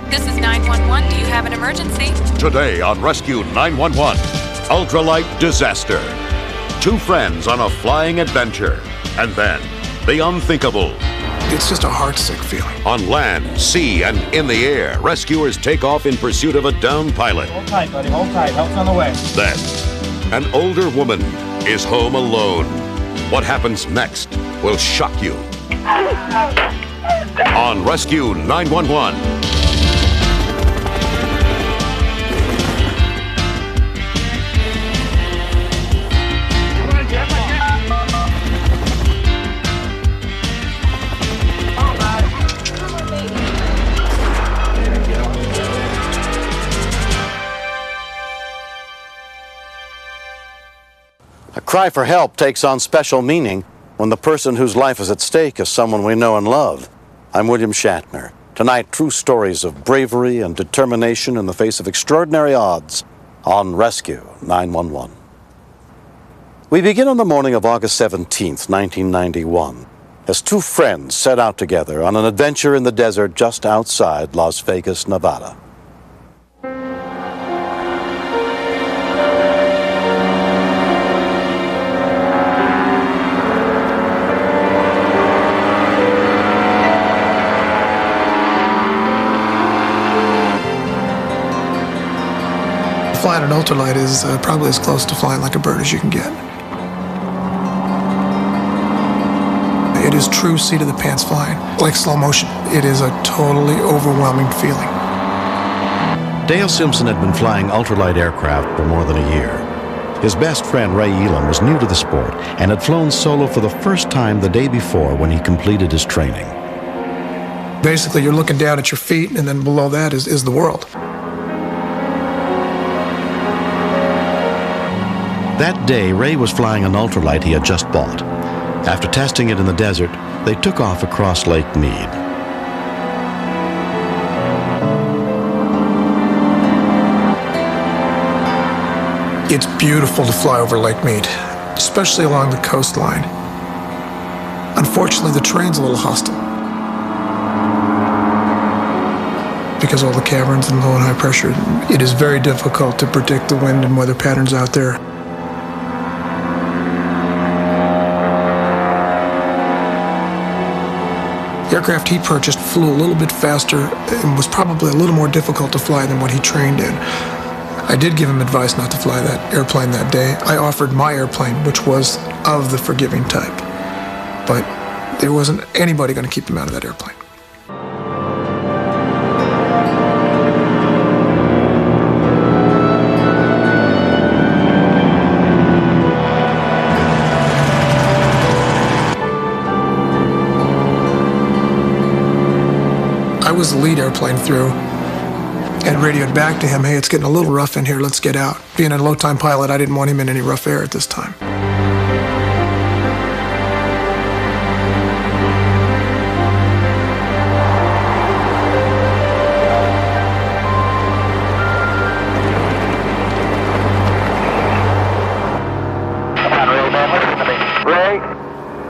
This is 911. Do you have an emergency? Today on Rescue 911, ultralight disaster. Two friends on a flying adventure. And then, the unthinkable. It's just a heartsick feeling. On land, sea, and in the air, rescuers take off in pursuit of a downed pilot. Hold tight, buddy. Hold tight. Help's on the way. Then, an older woman is home alone. What happens next will shock you. On Rescue 911. A cry for help takes on special meaning when the person whose life is at stake is someone we know and love. I'm William Shatner. Tonight, true stories of bravery and determination in the face of extraordinary odds on Rescue 911. We begin on the morning of August 17th, 1991, as two friends set out together on an adventure in the desert just outside Las Vegas, Nevada. Flying an ultralight is probably as close to flying like a bird as you can get. It is true seat-of-the-pants flying, like slow motion. It is a totally overwhelming feeling. Dale Simpson had been flying ultralight aircraft for more than a year. His best friend, Ray Elam, was new to the sport and had flown solo for the first time the day before when he completed his training. Basically, you're looking down at your feet, and then below that is the world. That day, Ray was flying an ultralight he had just bought. After testing it in the desert, they took off across Lake Mead. It's beautiful to fly over Lake Mead, especially along the coastline. Unfortunately, the terrain's a little hostile because of all the caverns and low and high pressure. It is very difficult to predict the wind and weather patterns out there. The aircraft he purchased flew a little bit faster and was probably a little more difficult to fly than what he trained in. I did give him advice not to fly that airplane that day. I offered my airplane, which was of the forgiving type. But there wasn't anybody going to keep him out of that airplane. I was the lead airplane through and radioed back to him, hey, it's getting a little rough in here, let's get out. Being a low-time pilot, I didn't want him in any rough air at this time.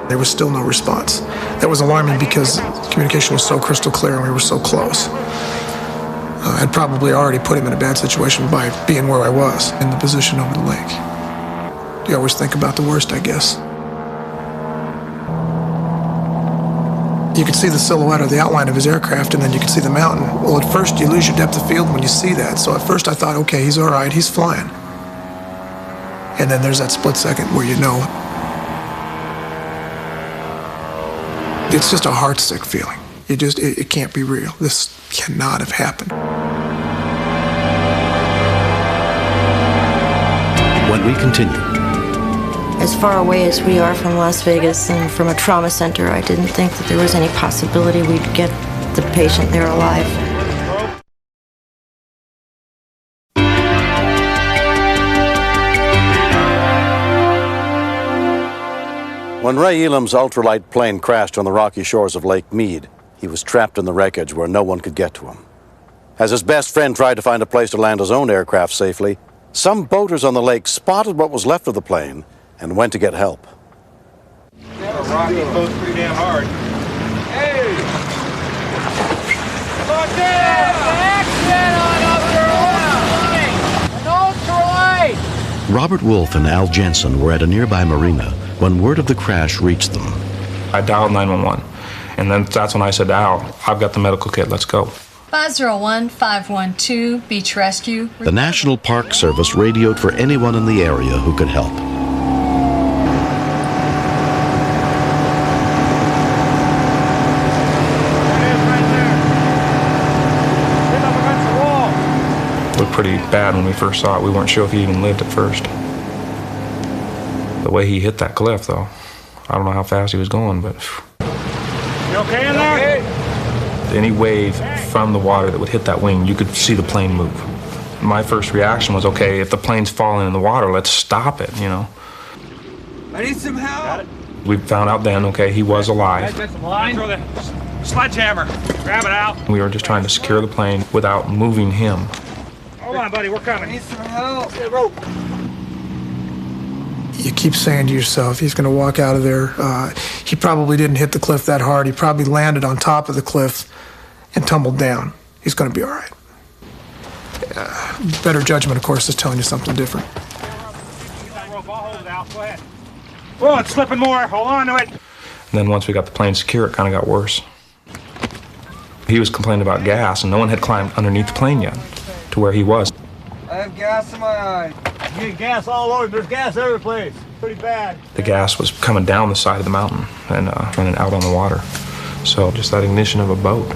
There was still no response. That was alarming because communication was so crystal clear and we were so close. I'd probably already put him in a bad situation by being where I was, in the position over the lake. You always think about the worst, I guess. You could see the silhouette or the outline of his aircraft, and then you could see the mountain. Well, at first you lose your depth of field when you see that. So at first I thought, okay, he's all right, he's flying. And then there's that split second where you know. It's just a heartsick feeling. It can't be real. This cannot have happened. When we continue. As far away as we are from Las Vegas and from a trauma center, I didn't think that there was any possibility we'd get the patient there alive. When Ray Elam's ultralight plane crashed on the rocky shores of Lake Mead, he was trapped in the wreckage where no one could get to him. As his best friend tried to find a place to land his own aircraft safely, some boaters on the lake spotted what was left of the plane and went to get help. That rock goes pretty damn hard. Hey! Come on down! Robert Wolf and Al Jensen were at a nearby marina when word of the crash reached them. I dialed 911, and then that's when I said to Al, I've got the medical kit, let's go. 501-512, Beach Rescue. The National Park Service radioed for anyone in the area who could help. It looked pretty bad when we first saw it. We weren't sure if he even lived at first. The way he hit that cliff, though, I don't know how fast he was going, but... You okay in there? Any wave from the water that would hit that wing, you could see the plane move. My first reaction was, okay, if the plane's falling in the water, let's stop it, you know. I need some help. We found out then, okay, he was alive. Got some line? Throw the sledgehammer. Grab it out. We were just trying to secure the plane without moving him. Hold on, buddy, we're coming. I need some help. Rope. You keep saying to yourself, he's going to walk out of there. He probably didn't hit the cliff that hard. He probably landed on top of the cliff and tumbled down. He's going to be all right. Better judgment, of course, is telling you something different. I'll hold it out. Go ahead. Oh, it's slipping more. Hold on to it. And then once we got the plane secure, it kind of got worse. He was complaining about gas, and no one had climbed underneath the plane yet to where he was. I have gas in my eye. You get gas all over. There's gas every place. Pretty bad. The gas was coming down the side of the mountain and running out on the water. So just that ignition of a boat.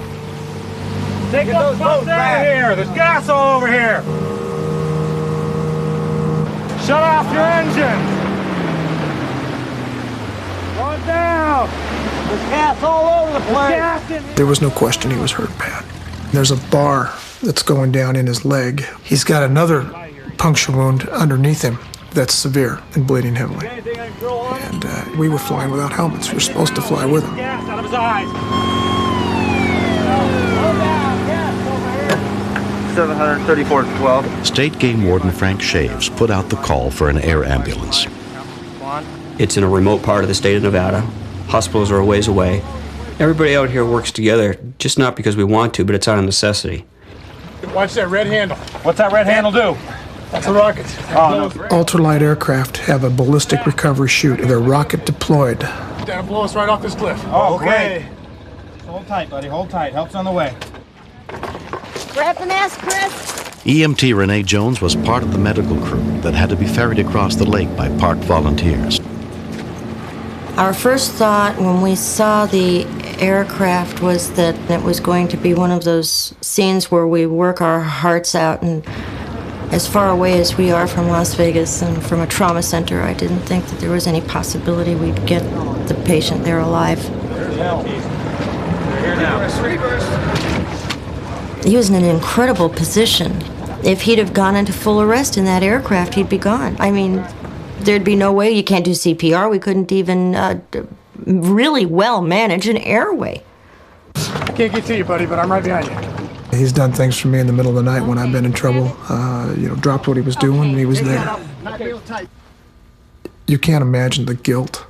Take those boats back here. There's gas all over here. Shut off your engine. Run down. There's gas all over the place. There was no question he was hurt bad. There's a bar that's going down in his leg. He's got another puncture wound underneath him that's severe and bleeding heavily. And we were flying without helmets. We were supposed to fly with him. Gas out of his eyes. 734-12. State Game Warden Frank Shaves put out the call for an air ambulance. It's in a remote part of the state of Nevada. Hospitals are a ways away. Everybody out here works together, just not because we want to, but it's out of necessity. Watch that red handle. What's that red handle do? That's a rocket. Oh, no. Ultralight aircraft have a ballistic recovery chute. They're rocket deployed. That'll blow us right off this cliff. Oh, okay. Hold tight, buddy. Hold tight. Help's on the way. Grab the mask, Chris. EMT Renee Jones was part of the medical crew that had to be ferried across the lake by park volunteers. Our first thought when we saw the aircraft was that it was going to be one of those scenes where we work our hearts out, and as far away as we are from Las Vegas and from a trauma center, I didn't think that there was any possibility we'd get the patient there alive. He was in an incredible position. If he'd have gone into full arrest in that aircraft, he'd be gone. I mean, there'd be no way. You can't do CPR. We couldn't even really well manage an airway. I can't get to you, buddy, but I'm right behind you. He's done things for me in the middle of the night when I've been in trouble. Dropped what he was doing, and he was there. You can't imagine the guilt,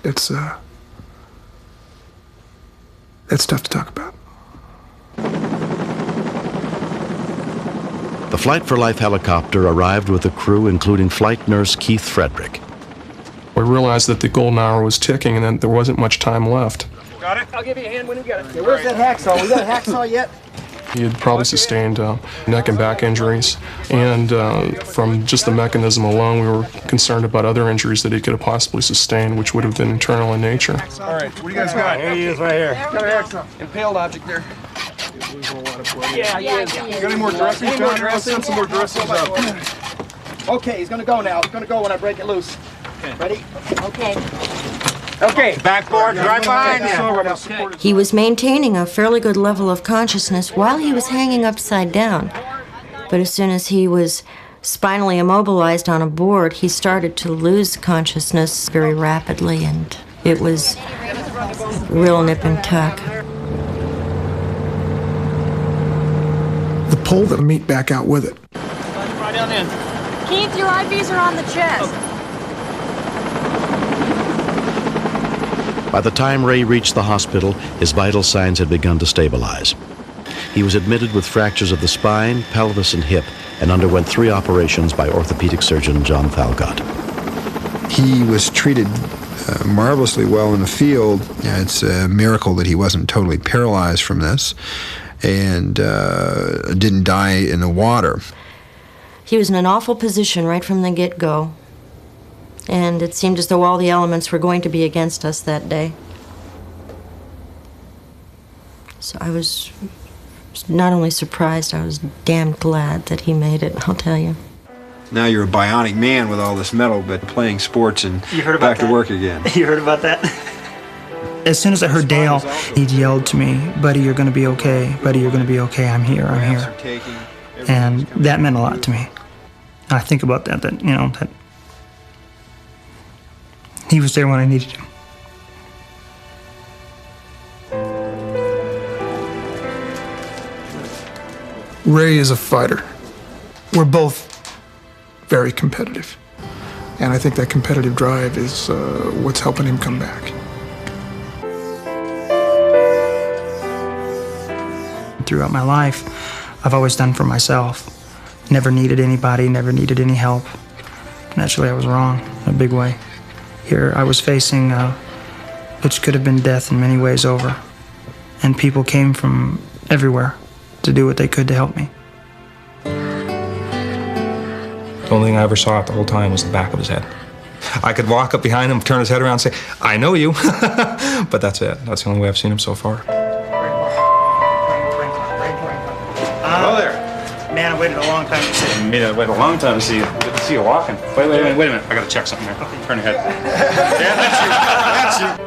it's tough to talk about. The Flight for Life helicopter arrived with a crew including flight nurse Keith Frederick. We realized that the golden hour was ticking and that there wasn't much time left. Got it? I'll give you a hand when you get it. Yeah, where's that hacksaw? We got a hacksaw yet? He had probably sustained neck and back injuries, and from just the mechanism alone, we were concerned about other injuries that he could have possibly sustained, which would have been internal in nature. All right, what do you guys got? Here he is right here. Got a hacksaw. Impaled object there. Yeah. Got any more dressings, John? Let's send some more dressings up. Okay, he's gonna go now. He's gonna go when I break it loose. Ready? Okay. Okay, backboard right behind you. He was maintaining a fairly good level of consciousness while he was hanging upside down. But as soon as he was spinally immobilized on a board, he started to lose consciousness very rapidly, and it was real nip and tuck. The pull the meat back out with it. Right down in. Keith, your IVs are on the chest. By the time Ray reached the hospital, his vital signs had begun to stabilize. he was admitted with fractures of the spine, pelvis, and hip, and underwent 3 operations by orthopedic surgeon John Thalgott. He was treated marvelously well in the field. It's a miracle that he wasn't totally paralyzed from this and didn't die in the water. He was in an awful position right from the get-go, and it seemed as though all the elements were going to be against us that day. So I was not only surprised, I was damn glad that he made it, I'll tell you. Now you're a bionic man with all this metal, but playing sports and back to work again. You heard about that? As soon as I heard Dale, he yelled to me, "Buddy, you're going to be okay. Buddy, you're going to be okay. I'm here. I'm here." And that meant a lot to me. And I think about that that he was there when I needed him. Ray is a fighter. We're both very competitive. And I think that competitive drive is what's helping him come back. Throughout my life, I've always done for myself. Never needed anybody, never needed any help. Naturally, I was wrong in a big way. Here, I was facing which could have been death in many ways over. And people came from everywhere to do what they could to help me. The only thing I ever saw the whole time was the back of his head. I could walk up behind him, turn his head around and say, "I know you." But that's it. That's the only way I've seen him so far. Hello there. Man, I waited a long time to see you. I waited a long time to see you. Good to see you walking. Wait a minute. I gotta check something there. Okay. Turn your head. Yeah, that's you. That's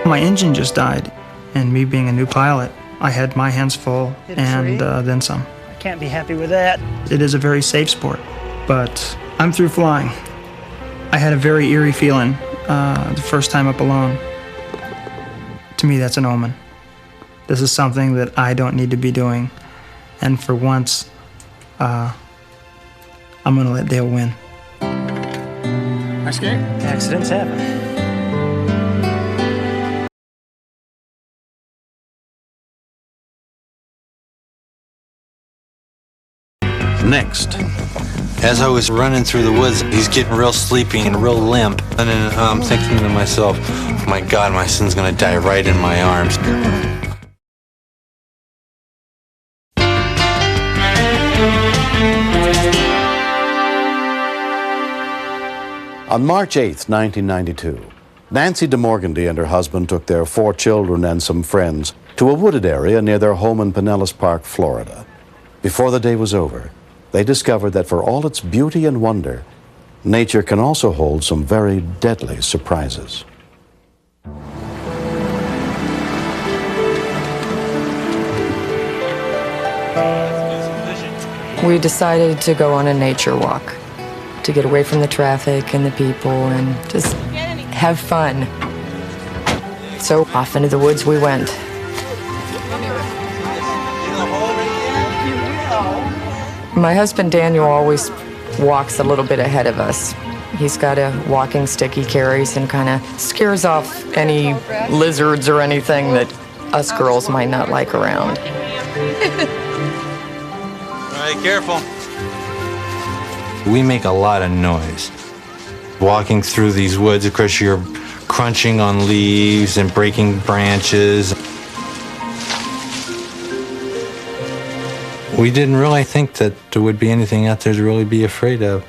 you. My engine just died, and me being a new pilot, I had my hands full and then some. I can't be happy with that. It is a very safe sport, but I'm through flying. I had a very eerie feeling the first time up alone. To me, that's an omen. This is something that I don't need to be doing, and for once, I'm gonna let Dale win. That's good. Accidents happen. Next. As I was running through the woods, he's getting real sleepy and real limp. And then I'm thinking to myself, my God, my son's gonna die right in my arms. On March 8th, 1992, Nancy DeMorgandy and her husband took their 4 children and some friends to a wooded area near their home in Pinellas Park, Florida. Before the day was over, they discovered that for all its beauty and wonder, nature can also hold some very deadly surprises. We decided to go on a nature walk to get away from the traffic and the people and just have fun. So off into the woods we went. My husband Daniel always walks a little bit ahead of us. He's got a walking stick he carries and kind of scares off any lizards or anything that us girls might not like around. All right, careful. We make a lot of noise. Walking through these woods, of course, you're crunching on leaves and breaking branches. We didn't really think that there would be anything out there to really be afraid of.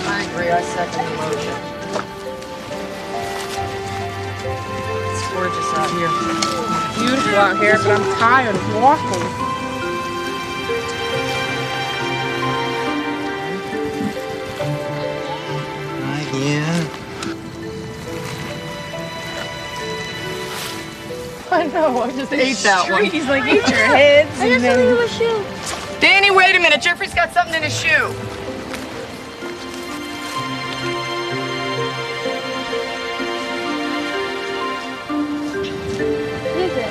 I agree, I second the motion. It's gorgeous out here. Beautiful out here, but I'm tired of walking. Yeah. I know, I just ate that one. He's like, eat your heads. I got something in my shoe. Danny, wait a minute. Jeffrey's got something in his shoe. What is it?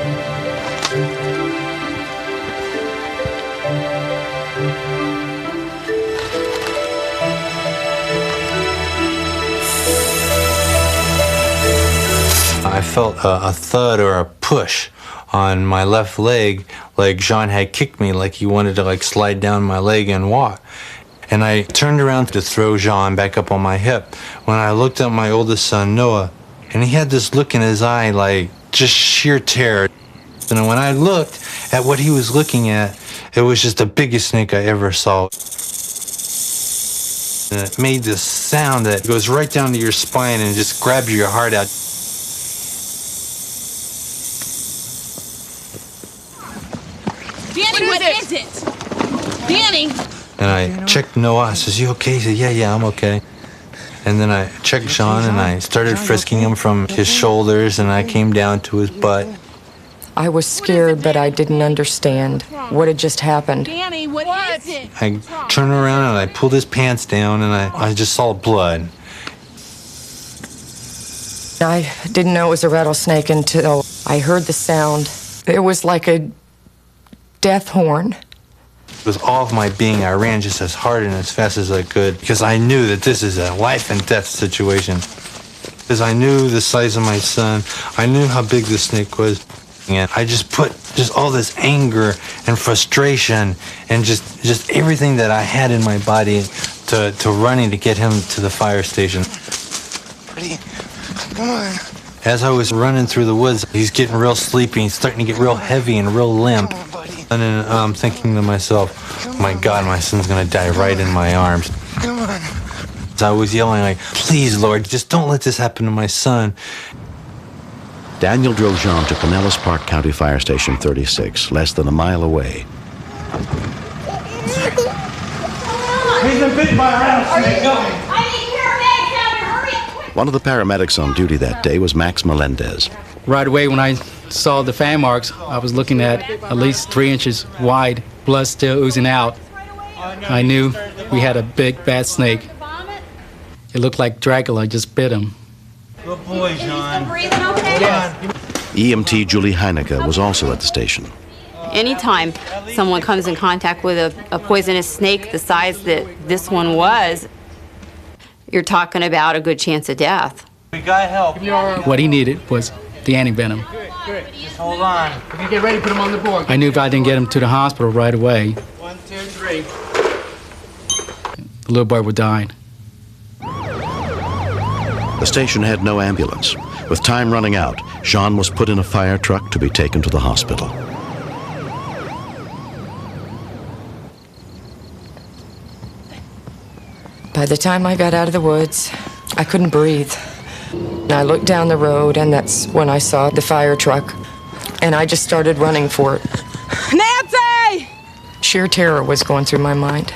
felt a thud or a push on my left leg, like Jean had kicked me, like he wanted to like slide down my leg and walk. And I turned around to throw Jean back up on my hip when I looked at my oldest son, Noah, and he had this look in his eye like just sheer terror. And when I looked at what he was looking at, it was just the biggest snake I ever saw. And it made this sound that goes right down to your spine and just grabs your heart out. Danny, what is it? Danny! And I checked Noah. I says, "You okay?" He said, "Yeah, I'm okay." And then I checked Jean, and I started frisking him from his shoulders, and I came down to his butt. I was scared, but I didn't understand what had just happened. Danny, what is it? I turned around, and I pulled his pants down, and I just saw blood. I didn't know it was a rattlesnake until I heard the sound. It was like a death horn. With all of my being, I ran just as hard and as fast as I could because I knew that this is a life and death situation. Because I knew the size of my son, I knew how big the snake was, and I just put all this anger and frustration and just everything that I had in my body to running to get him to the fire station. Ready? Come on. As I was running through the woods, he's getting real sleepy, he's starting to get real heavy and real limp. And then I'm thinking to myself, my God, my son's gonna die right in my arms. Come on. So I was yelling like, please, Lord, just don't let this happen to my son. Daniel drove Jean to Pinellas Park County Fire Station 36, less than a mile away. He's been bitten by a rattlesnake. Go. One of the paramedics on duty that day was Max Melendez. Right away when I saw the fan marks, I was looking at least 3 inches wide, blood still oozing out. I knew we had a big, bad snake. It looked like Dracula just bit him. Good boy, Jean. EMT Julie Heinecke was also at the station. Anytime someone comes in contact with a poisonous snake the size that this one was, you're talking about a good chance of death. We got help. What he needed was the antivenom. Good. Just hold on. If you get ready, put him on the board. I knew if I didn't get him to the hospital right away, 1, 2, 3. the little boy would die. The station had no ambulance. With time running out, Jean was put in a fire truck to be taken to the hospital. By the time I got out of the woods, I couldn't breathe. I looked down the road, and that's when I saw the fire truck, and I just started running for it. Nancy! Sheer terror was going through my mind.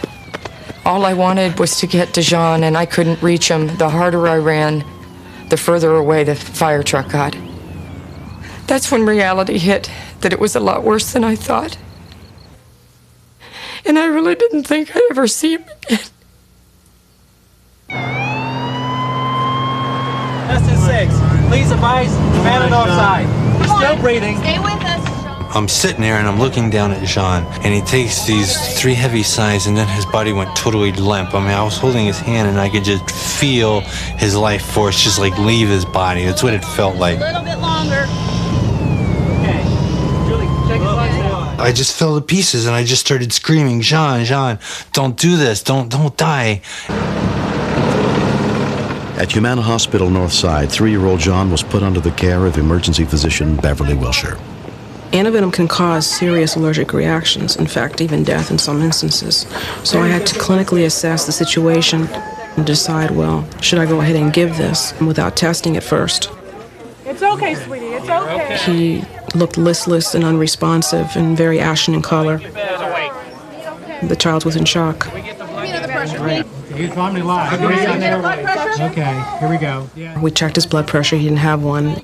All I wanted was to get to Jean, and I couldn't reach him. The harder I ran, the further away the fire truck got. That's when reality hit, that it was a lot worse than I thought. And I really didn't think I'd ever see him again. S06, please advise, man on offside. He's still breathing. Stay with us. I'm sitting there and I'm looking down at Jean, and he takes these 3 heavy sighs, and then his body went totally limp. I mean, I was holding his hand, and I could just feel his life force just like leave his body. That's what it felt like. A little bit longer. Okay. Julie, check his legs down. I just fell to pieces, and I just started screaming, Jean, don't do this, don't die. At Humana Hospital North Side, 3-year-old Jean was put under the care of emergency physician Beverly Wilshire. Antivenom can cause serious allergic reactions, in fact, even death in some instances. So I had to clinically assess the situation and decide, well, should I go ahead and give this without testing it first? It's okay, sweetie. It's okay. He looked listless and unresponsive and very ashen in color. The child was in shock. He's probably live. Okay, here we go. We checked his blood pressure. He didn't have one.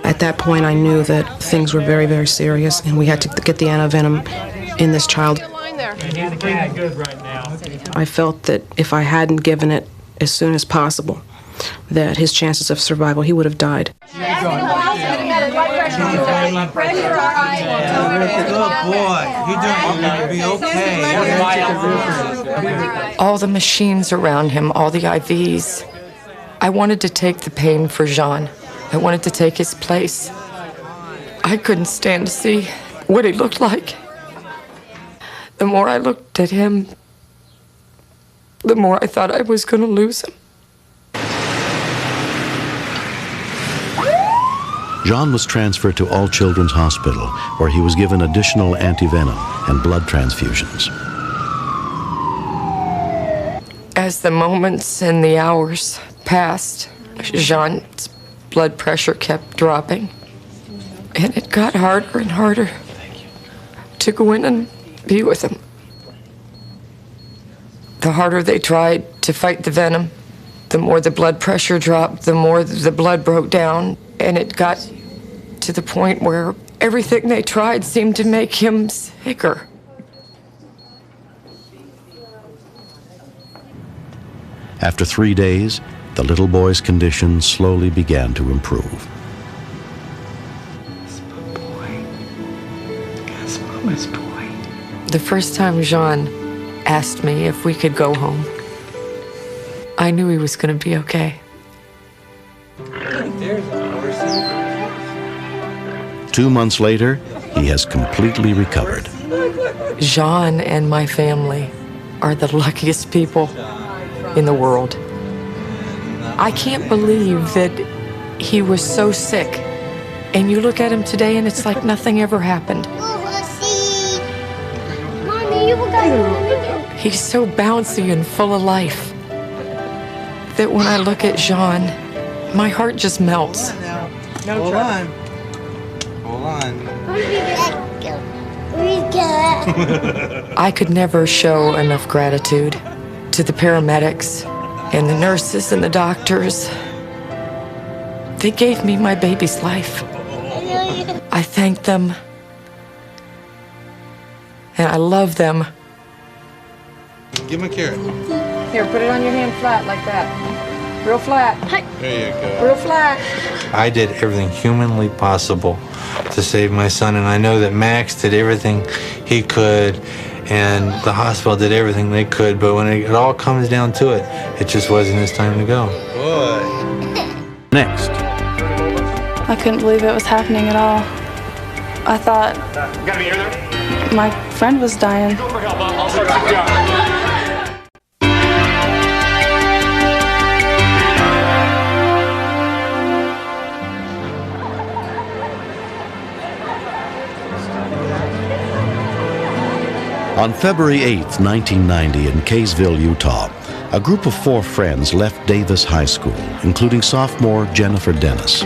At that point, I knew that things were very, very serious, and we had to get the antivenom in this child. I felt that if I hadn't given it as soon as possible, that his chances of survival, he would have died. Good boy. You're gonna be okay. All the machines around him, all the IVs. I wanted to take the pain for Jean. I wanted to take his place. I couldn't stand to see what he looked like. The more I looked at him, the more I thought I was going to lose him. John was transferred to All Children's Hospital, where he was given additional antivenom and blood transfusions. As the moments and the hours passed, Jean's blood pressure kept dropping. And it got harder and harder to go in and be with him. The harder they tried to fight the venom, the more the blood pressure dropped, the more the blood broke down, and it got to the point where everything they tried seemed to make him sicker. After 3 days, the little boy's condition slowly began to improve. Yes, Mama's boy. The first time Jean asked me if we could go home, I knew he was going to be okay. There's a horsey. 2 months later, he has completely recovered. Jean and my family are the luckiest people in the world. I can't believe that he was so sick. And you look at him today and it's like nothing ever happened. He's so bouncy and full of life that when I look at Jean, my heart just melts. Hold on. Hold on. I could never show enough gratitude to the paramedics and the nurses and the doctors. They gave me my baby's life. I thank them, and I love them. Give him a carrot. Here, put it on your hand flat like that. Real flat. There you go. Real flat. I did everything humanly possible to save my son, and I know that Max did everything he could, and the hospital did everything they could, but when it all comes down to it, it just wasn't his time to go. Next. I couldn't believe it was happening at all. I thought my friend was dying. On February 8th, 1990, in Kaysville, Utah, a group of 4 friends left Davis High School, including sophomore Jennifer Dennis.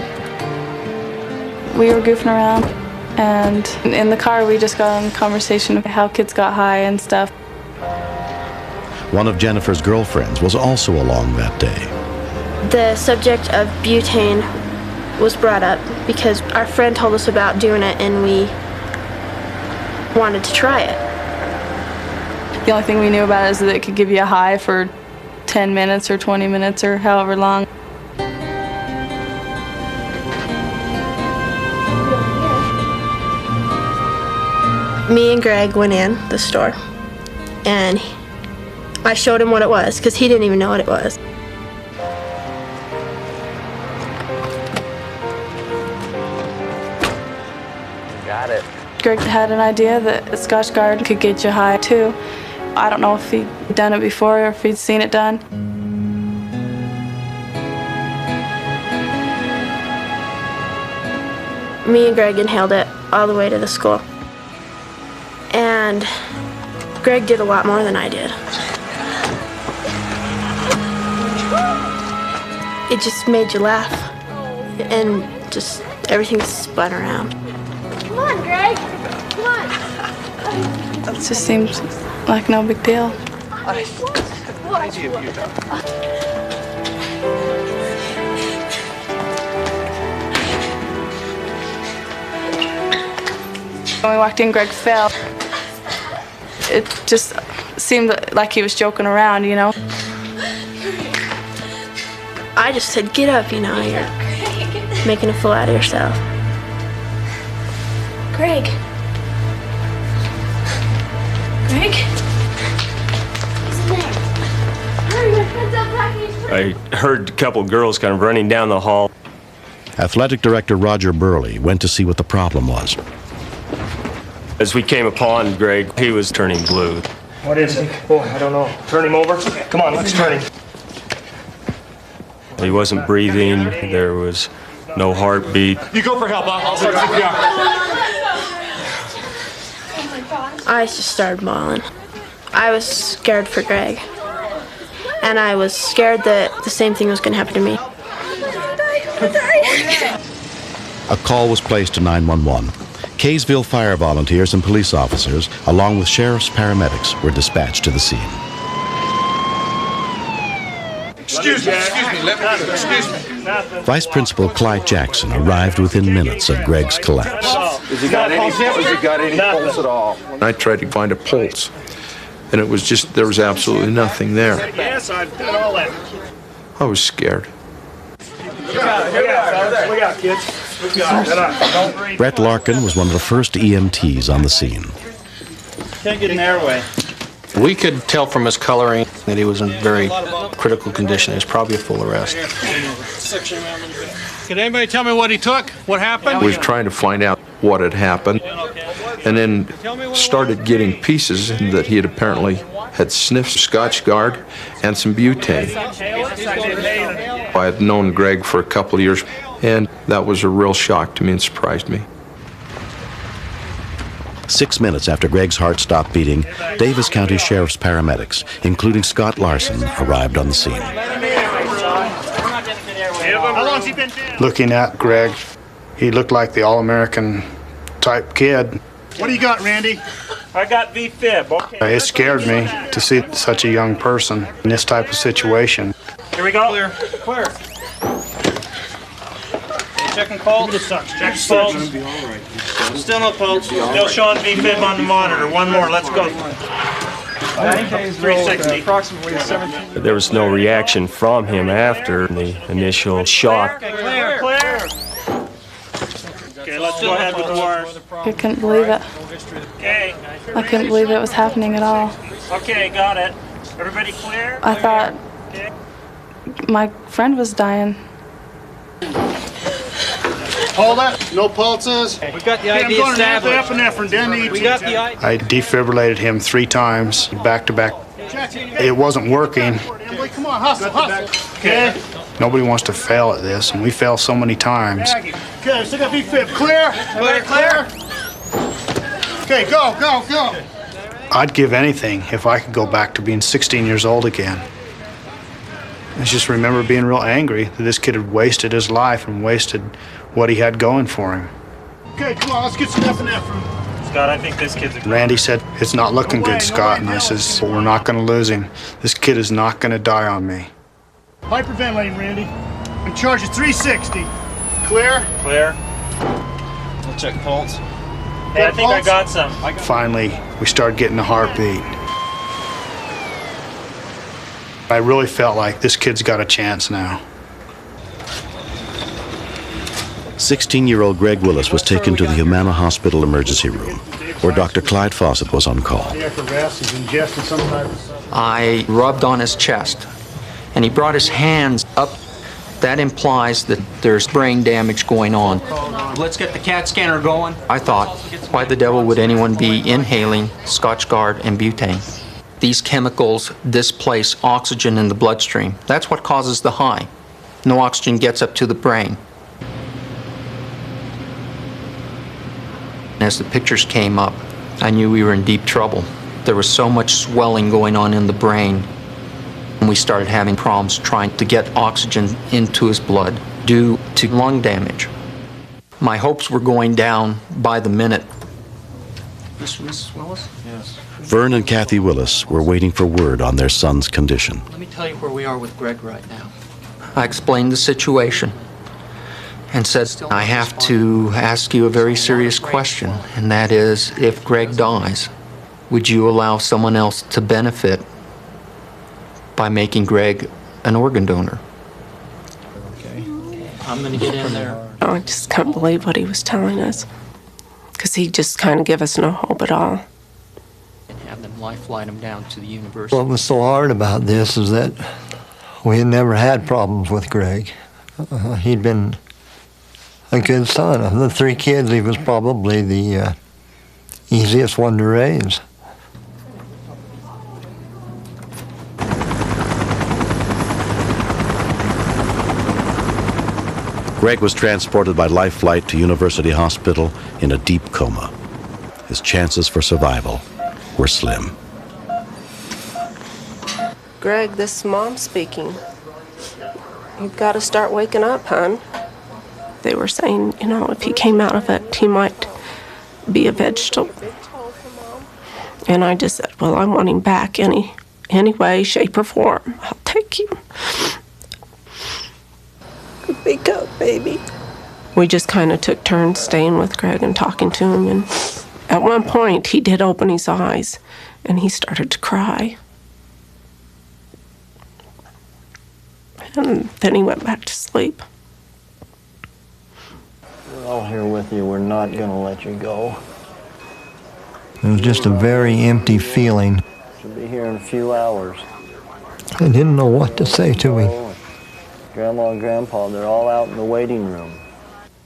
We were goofing around, and in the car we just got on a conversation of how kids got high and stuff. One of Jennifer's girlfriends was also along that day. The subject of butane was brought up because our friend told us about doing it and we wanted to try it. The only thing we knew about it is that it could give you a high for 10 minutes or 20 minutes or however long. Me and Greg went in the store and I showed him what it was because he didn't even know what it was. Got it. Greg had an idea that Scotch Guard could get you high too. I don't know if he'd done it before or if he'd seen it done. Me and Greg inhaled it all the way to the school. And Greg did a lot more than I did. It just made you laugh and just everything spun around. Come on, Greg. Come on. It just seems like no big deal. When we walked in, Greg fell. It just seemed like he was joking around, you know. I just said, get up, you know, you're making a fool out of yourself. Greg. Greg? He's in there. Hurry, my friend's out packing his I heard a couple girls kind of running down the hall. Athletic Director Roger Burley went to see what the problem was. As we came upon Greg, he was turning blue. What is it? Oh, I don't know. Turn him over. Come on, let's turn him. He wasn't breathing. There was no heartbeat. You go for help. I'll start CPR. I just started bawling. I was scared for Greg. And I was scared that the same thing was going to happen to me. A call was placed to 911. Kaysville fire volunteers and police officers, along with sheriff's paramedics, were dispatched to the scene. Excuse me, excuse me. Vice Principal Clyde Jackson arrived within minutes of Greg's collapse. Has he got any pulse at all? I tried to find a pulse, and it was just, there was absolutely nothing there. Yes, I've done all that. I was scared. Look out, kids. Look out. Brett Larkin was one of the first EMTs on the scene. Can't get an airway. We could tell from his coloring that he was in very critical condition. It was probably a full arrest. Can anybody tell me what he took? What happened? We was trying to find out what had happened, and then started getting pieces that he had apparently had sniffed Scotch Guard and some butane. I had known Greg for a couple of years, and that was a real shock to me and surprised me. 6 minutes after Greg's heart stopped beating, Davis County Sheriff's paramedics, including Scott Larson, arrived on the scene. How long's he been dead? Looking at Greg, he looked like the all-American type kid. What do you got, Randy? I got V-fib. Okay. It scared me to see such a young person in this type of situation. Here we go. Clear. Checking pulse. Check pulse. Still no pulse. Still showing V-fib on the monitor. One more. Let's go. 360. There was no reaction from him after the initial shock. Clear. Okay, let's go ahead with the wires. I couldn't believe it. Okay. I couldn't believe it was happening at all. Okay, got it. Everybody clear? I thought my friend was dying. Hold it. No pulses. We got the ID established. We got the ID. I defibrillated him 3 times, back to back. It wasn't working. Come on, hustle. Okay. Nobody wants to fail at this, and we fail so many times. Okay, still got V-fib. Clear. Clear. Okay, go. I'd give anything if I could go back to being 16 years old again. I just remember being real angry that this kid had wasted his life and wasted what he had going for him. Okay, come on, let's get some F&F from Scott, I think this kid's a... Randy said, "It's not looking good, Scott." And I says, "Well, we're not going to lose him. This kid is not going to die on me." Hyperventilating, Randy. I'm charged at 360. Clear? Clear. We'll check pulse. Hey, I think I got some. Finally, we started getting a heartbeat. I really felt like this kid's got a chance now. 16-year-old Greg Willis was taken to the Humana Hospital emergency room, where Dr. Clyde Fawcett was on call. I rubbed on his chest, and he brought his hands up. That implies that there's brain damage going on. Let's get the CAT scanner going. I thought, why the devil would anyone be inhaling Scotch Guard and butane? These chemicals displace oxygen in the bloodstream. That's what causes the high. No oxygen gets up to the brain. As the pictures came up, I knew we were in deep trouble. There was so much swelling going on in the brain, and we started having problems trying to get oxygen into his blood due to lung damage. My hopes were going down by the minute. Mrs. Willis? Yes. Vern and Kathy Willis were waiting for word on their son's condition. Let me tell you where we are with Greg right now. I explained the situation and said, "I have to ask you a very serious question, and that is, if Greg dies, would you allow someone else to benefit by making Greg an organ donor?" Okay. I'm going to get in there. I just can't believe what he was telling us, because he just kind of gave us no hope at all. And have them lifeline him down to the university. What was so hard about this is that we had never had problems with Greg. He'd been a good son. Of the 3 kids, he was probably the easiest one to raise. Greg was transported by life flight to University Hospital in a deep coma. His chances for survival were slim. Greg, this is Mom speaking. You've got to start waking up, hon. They were saying, you know, if he came out of it, he might be a vegetable. And I just said, well, I want him back any way, shape, or form. I'll take him. Wake up, baby. We just kind of took turns staying with Greg and talking to him. And at one point, he did open his eyes, and he started to cry. And then he went back to sleep. We're all here with you. We're not going to let you go. It was just a very empty feeling. She'll be here in a few hours. I didn't know what to say to him. Grandma and Grandpa, they're all out in the waiting room.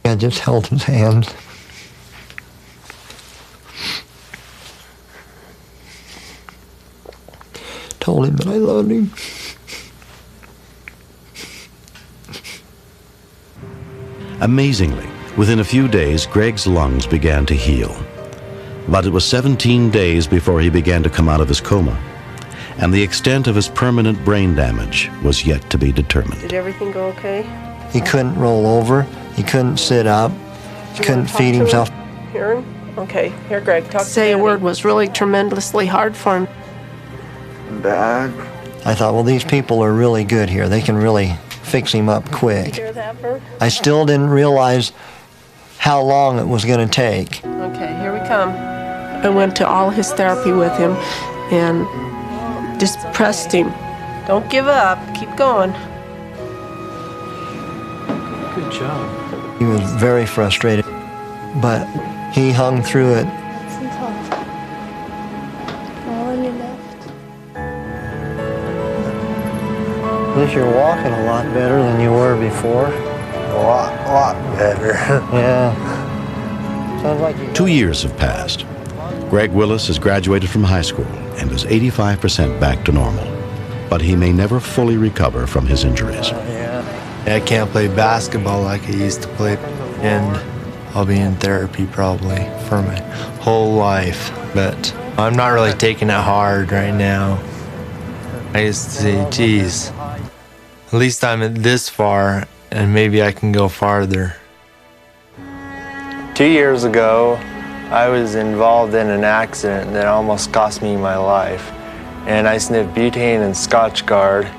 I just held his hands. Told him that I loved him. Amazingly, within a few days, Greg's lungs began to heal. But it was 17 days before he began to come out of his coma, and the extent of his permanent brain damage was yet to be determined. Did everything go okay? He couldn't roll over. He couldn't sit up. He couldn't feed himself. Hear him? Okay, here, Greg, talk. Say a word was really tremendously hard for him. Dad. I thought, well, these people are really good here. They can really fix him up quick. Did you hear that, Bert? I still didn't realize how long it was going to take. Okay, here we come. I went to all his therapy with him and just pressed him. Don't give up. Keep going. Good job. He was very frustrated, but he hung through it. At least you're walking a lot better than you were before. A lot better. Yeah. Sounds like you... 2 years have passed. Greg Willis has graduated from high school and is 85% back to normal. But he may never fully recover from his injuries. Yeah. I can't play basketball like I used to play, and I'll be in therapy probably for my whole life. But I'm not really taking it hard right now. I used to say, geez, at least I'm this far, and maybe I can go farther. 2 years ago, I was involved in an accident that almost cost me my life, and I sniffed butane and Scotchgard.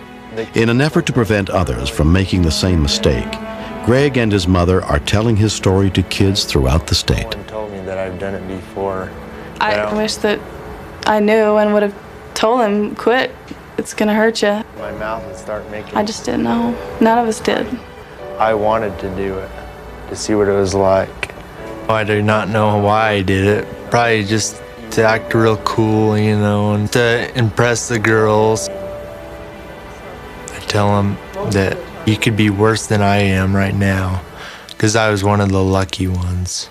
In an effort to prevent others from making the same mistake, Greg and his mother are telling his story to kids throughout the state. No one told me that I've done it before. I wish that I knew and would have told him, quit. It's gonna hurt you. My mouth would start making... I just didn't know. None of us did. I wanted to do it, to see what it was like. I do not know why I did it. Probably just to act real cool, you know, and to impress the girls. I tell them that you could be worse than I am right now, because I was one of the lucky ones.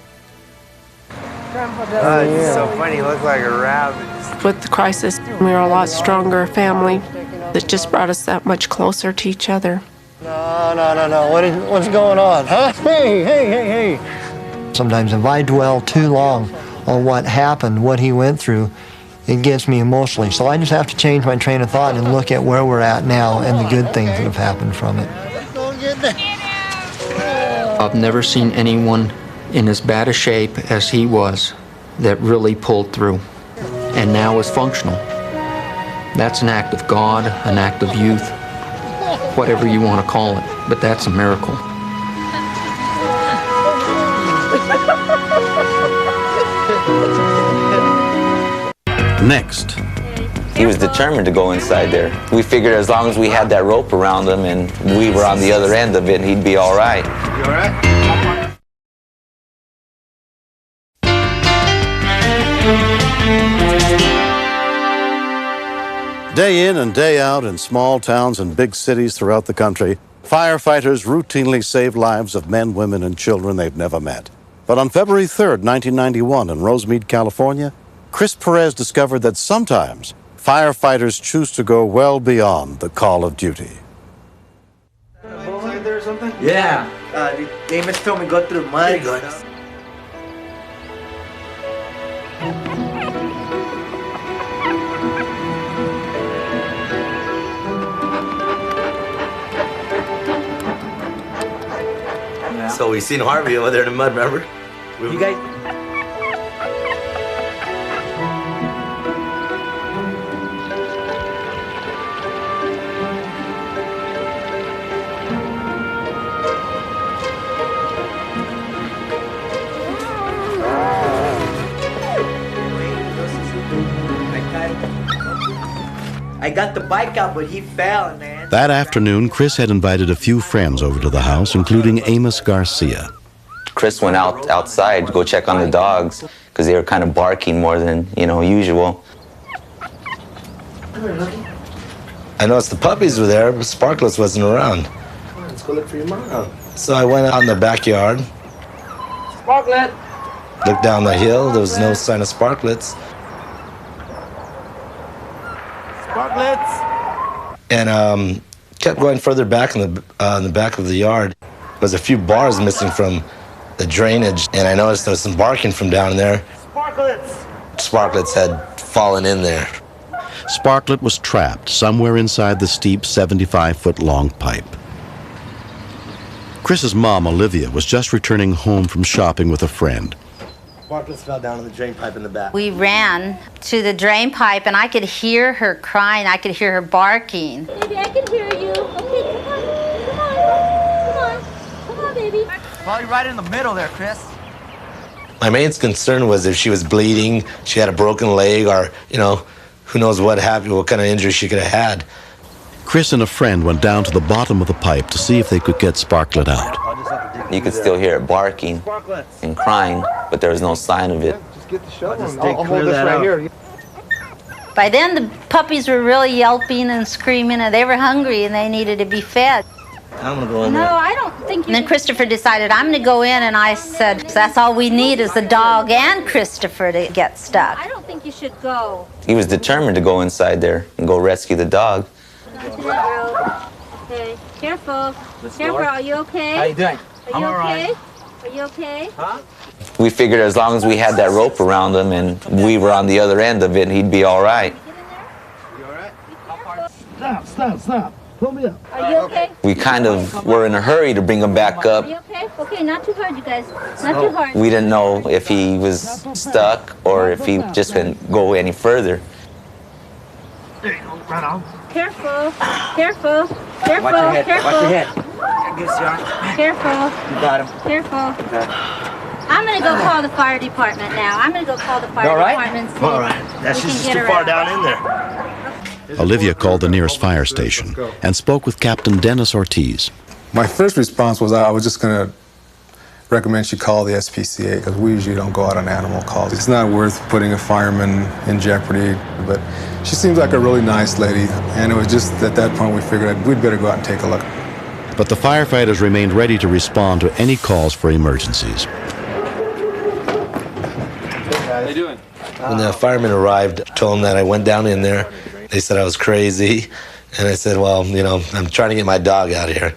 Oh, it's so funny, you look like a rabbit. With the crisis, we were a lot stronger family. It just brought us that much closer to each other. No. What's going on? Huh? Hey. Sometimes if I dwell too long on what happened, what he went through, it gets me emotionally. So I just have to change my train of thought and look at where we're at now and the good things that have happened from it. I've never seen anyone in as bad a shape as he was that really pulled through and now is functional. That's an act of God, an act of youth, whatever you want to call it, but that's a miracle. Next. He was determined to go inside there. We figured as long as we had that rope around him and we were on the other end of it, he'd be all right. You all right? Day in and day out in small towns and big cities throughout the country, Firefighters routinely save lives of men, women, and children they've never met. But on February 3rd, 1991, in Rosemead, California, Chris Perez discovered that sometimes firefighters choose to go well beyond the call of duty. There or something? Yeah. Amos told me go through the mud. So we seen Harvey over there in the mud, remember? You guys. I got the bike out, but he fell, man. That afternoon, Chris had invited a few friends over to the house, including Amos Garcia. Chris went outside to go check on the dogs because they were kind of barking more than, usual. I noticed the puppies were there, but Sparklets wasn't around. Let's go look for your mom. So I went out in the backyard, Sparklet! looked down the hill, there was no sign of Sparklets. Sparklets! And kept going further back in the back of the yard. There was a few bars missing from the drainage, and I noticed there was some barking from down there. Sparklets! Sparklets had fallen in there. Sparklet was trapped somewhere inside the steep 75-foot-long pipe. Chris's mom, Olivia, was just returning home from shopping with a friend. Sparklets fell down in the drain pipe in the back. We ran to the drain pipe, and I could hear her crying. I could hear her barking. Baby, I can hear you. Okay, come on, baby. Probably right in the middle there, Chris. My main concern was if she was bleeding, she had a broken leg, or, who knows what happened, what kind of injury she could have had. Chris and a friend went down to the bottom of the pipe to see if they could get Sparklet out. You could still hear it barking and crying, but there was no sign of it. Just get the shovel and I'll hold this right here. By then, the puppies were really yelping and screaming, and they were hungry, and they needed to be fed. I'm gonna go in No, there. I don't think. And then Christopher decided, I'm going to go in, and I said, that's all we need is the dog and Christopher to get stuck. I don't think you should go. He was determined to go inside there and go rescue the dog. Okay, careful. Careful, are you okay? How you doing? Are you okay? Are you okay? Huh? We figured as long as we had that rope around him and we were on the other end of it, he'd be all right. You all right? Stop. Pull me up. Are you okay? We kind of were in a hurry to bring him back Are up. you okay? Okay, not too hard, you guys. Not too hard. We didn't know if he was stuck or if he just couldn't go any further. There you go, right on. Careful. Watch your head. Careful. Watch your head. I guess you are. Careful. You got him. Careful. Okay. I'm gonna go call the fire department now. I'm gonna go call the fire All right? department. And see All right. if That's we just can too get far around. down in there. Olivia called the nearest fire station and spoke with Captain Dennis Ortiz. My first response was I was just going to recommend she call the SPCA because we usually don't go out on animal calls. It's not worth putting a fireman in jeopardy, but she seems like a really nice lady, and it was just at that point we figured we'd better go out and take a look. But the firefighters remained ready to respond to any calls for emergencies. How you doing? When the firemen arrived, I told them that I went down in there. They said I was crazy. And I said, well, I'm trying to get my dog out of here.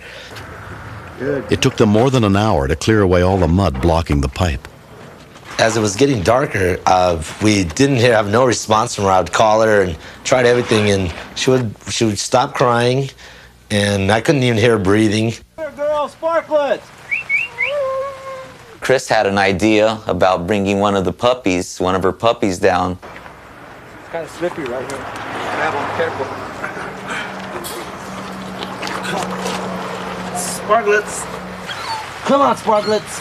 It took them more than an hour to clear away all the mud blocking the pipe. As it was getting darker, we didn't have no response from her. I would call her and tried everything, and she would stop crying, and I couldn't even hear her breathing. Here, girl, Sparklets! Chris had an idea about bringing one of her puppies down. It's kind of slippery right here. Grab one, careful. Sparklets. Come on, Sparklets.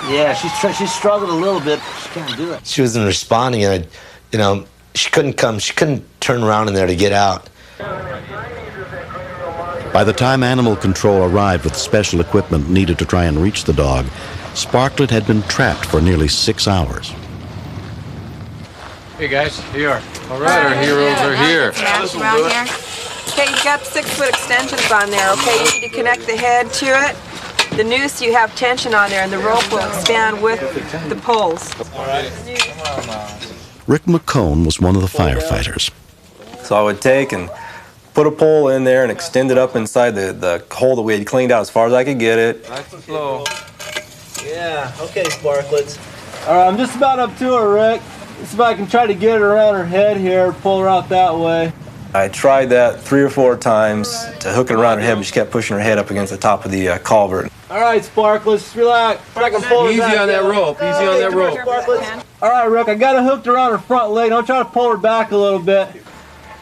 Yeah, she struggled a little bit. She can't do it. She wasn't responding, and she couldn't turn around in there to get out. By the time animal control arrived with special equipment needed to try and reach the dog, Sparklet had been trapped for nearly 6 hours. Hey guys, here you are. All right, our heroes are here. Okay, you got 6-foot extensions on there, okay? You need to connect the head to it. The noose, you have tension on there, and the rope will expand with the poles. Rick McCone was one of the firefighters. So I would take and put a pole in there and extend it up inside the hole that we had cleaned out as far as I could get it. Nice and slow. Yeah, okay, Sparklets. All right, I'm just about up to her, Rick. Let's see if I can try to get it around her head here, pull her out that way. I tried that 3 or 4 times to hook it around her head, but she kept pushing her head up against the top of the culvert. All right, Sparklets, relax. I can pull her Easy back on that rope, easy on that rope. Sparklets. All right, Rick, I got it hooked around her front leg. Don't try to pull her back a little bit.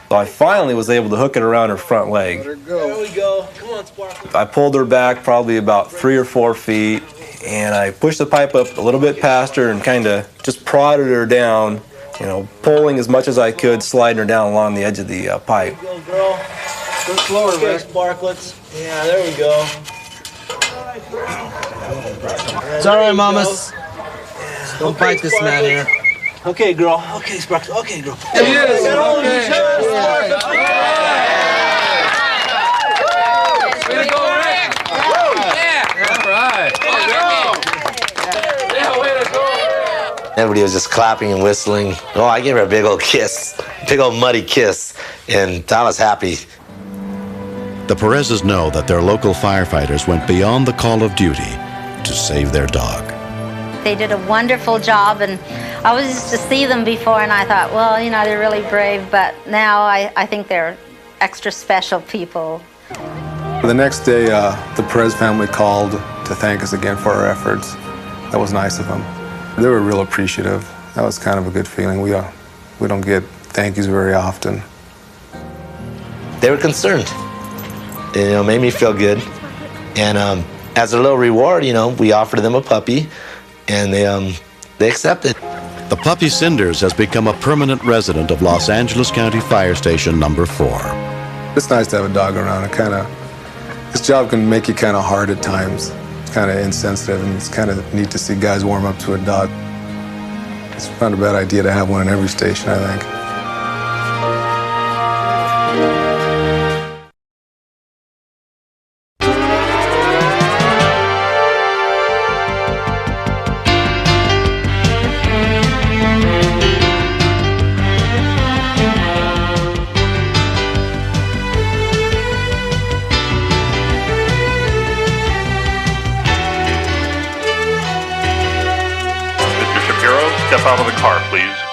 So I finally was able to hook it around her front leg. There we go. Come on, Sparklets. I pulled her back probably about 3 or 4 feet, and I pushed the pipe up a little bit past her and kind of just prodded her down, you know, pulling as much as I could, sliding her down along the edge of the pipe. There you go, girl. Go slower, okay, Rick. Sparklets. Yeah, there we go. It's all right, mamas. Don't bite this man here. Okay, girl. Okay, Sparklets. Okay, girl. Yes, Everybody was just clapping and whistling. Oh, I gave her a big old kiss, big old muddy kiss, and I was happy. The Perezes know that their local firefighters went beyond the call of duty to save their dog. They did a wonderful job, and I was used to see them before, and I thought, well, you know, they're really brave, but now I think they're extra special people. The next day, the Perez family called to thank us again for our efforts. That was nice of them. They were real appreciative. That was kind of a good feeling. We don't get thank yous very often. They were concerned. You know, made me feel good. And as a little reward, you know, we offered them a puppy, and they accepted. The puppy Cinders has become a permanent resident of Los Angeles County Fire Station number 4. It's nice to have a dog around. This job can make you kind of hard at times. It's kind of insensitive, and it's kind of neat to see guys warm up to a dog. It's not a bad idea to have one in every station, I think. Step out of the car, please.